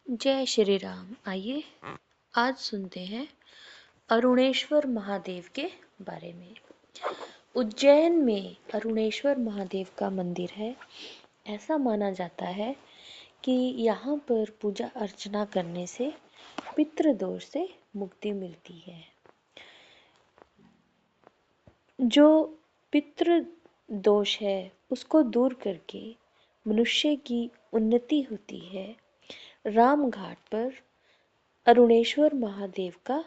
जय श्री राम। आइए आज सुनते हैं अरुणेश्वर महादेव के बारे में। उज्जैन में अरुणेश्वर महादेव का मंदिर है। ऐसा माना जाता है कि यहाँ पर पूजा अर्चना करने से पितृदोष से मुक्ति मिलती है। जो पितृ दोष है उसको दूर करके मनुष्य की उन्नति होती है। राम घाट पर अरुणेश्वर महादेव का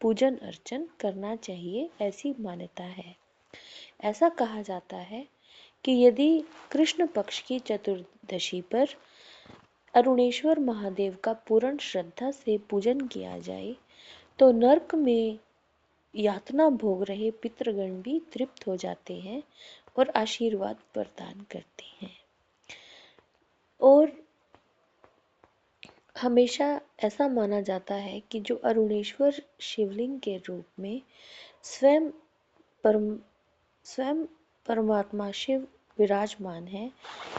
पूजन अर्चन करना चाहिए, ऐसी मान्यता है। ऐसा कहा जाता है कि यदि कृष्ण पक्ष की चतुर्दशी पर अरुणेश्वर महादेव का पूर्ण श्रद्धा से पूजन किया जाए तो नरक में यातना भोग रहे पितृगण भी तृप्त हो जाते हैं और आशीर्वाद प्रदान करते हैं। और हमेशा ऐसा माना जाता है कि जो अरुणेश्वर शिवलिंग के रूप में स्वयं परमात्मा शिव विराजमान है,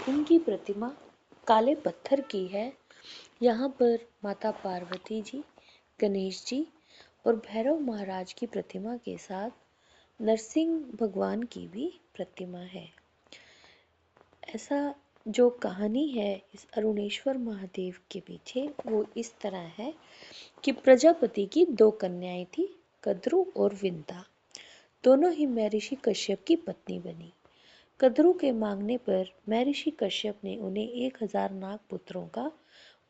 उनकी प्रतिमा काले पत्थर की है। यहाँ पर माता पार्वती जी, गणेश जी और भैरव महाराज की प्रतिमा के साथ नरसिंह भगवान की भी प्रतिमा है। ऐसा जो कहानी है इस अरुणेश्वर महादेव के पीछे वो इस तरह है कि प्रजापति की 2 कन्याएं थी, कद्रु और विंता। दोनों ही महर्षि कश्यप की पत्नी बनी। कद्रु के मांगने पर महर्षि कश्यप ने उन्हें 1000 नाग पुत्रों का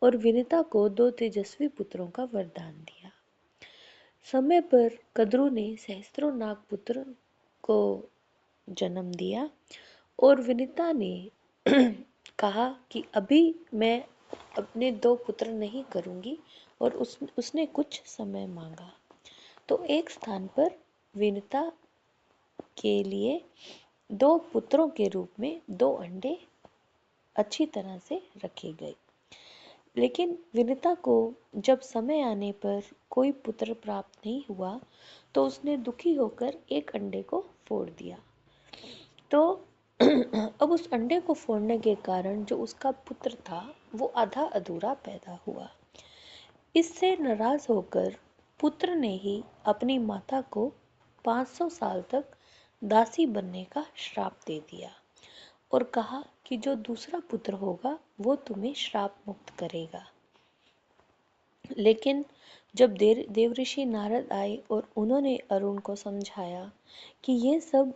और विनिता को 2 तेजस्वी पुत्रों का वरदान दिया। समय पर कद्रु ने सहस्त्रों नाग पुत्र को जन्म दिया और विनिता ने कहा कि अभी मैं अपने 2 पुत्र नहीं करूंगी और उसने कुछ समय मांगा। तो एक स्थान पर विनिता के लिए 2 पुत्रों के रूप में 2 अंडे अच्छी तरह से रखे गए। लेकिन विनिता को जब समय आने पर कोई पुत्र प्राप्त नहीं हुआ तो उसने दुखी होकर एक अंडे को फोड़ दिया। तो अब उस अंडे को फोड़ने के कारण जो उसका पुत्र था वो आधा अधूरा पैदा हुआ। इससे नाराज होकर पुत्र ने ही अपनी माता को 500 साल तक दासी बनने का श्राप दे दिया और कहा कि जो दूसरा पुत्र होगा वो तुम्हें श्राप मुक्त करेगा। लेकिन जब देवऋषि नारद आए और उन्होंने अरुण को समझाया कि ये सब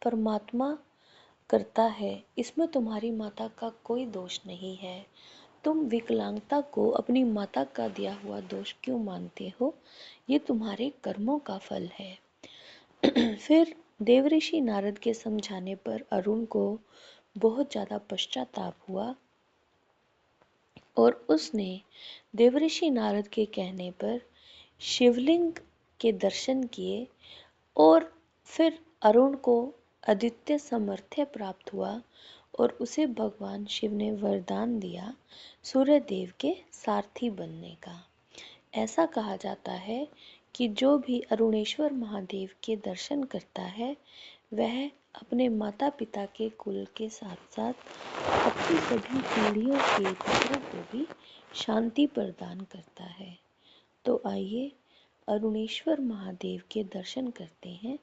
परमात्मा करता है, इसमें तुम्हारी माता का कोई दोष नहीं है, तुम विकलांगता को अपनी माता का दिया हुआ दोष क्यों मानते हो, ये तुम्हारे कर्मों का फल है। फिर देवऋषि नारद के समझाने पर अरुण को बहुत ज़्यादा पश्चाताप हुआ और उसने देवऋषि नारद के कहने पर शिवलिंग के दर्शन किए और फिर अरुण को अद्वितीय सामर्थ्य प्राप्त हुआ और उसे भगवान शिव ने वरदान दिया सूर्यदेव के सारथी बनने का। ऐसा कहा जाता है कि जो भी अरुणेश्वर महादेव के दर्शन करता है वह अपने माता पिता के कुल के साथ साथ अपनी सभी पीढ़ियों के पुत्रों को भी शांति प्रदान करता है। तो आइए अरुणेश्वर महादेव के दर्शन करते हैं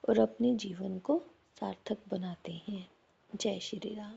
और अपने जीवन को सार्थक बनाते हैं। जय श्री राम।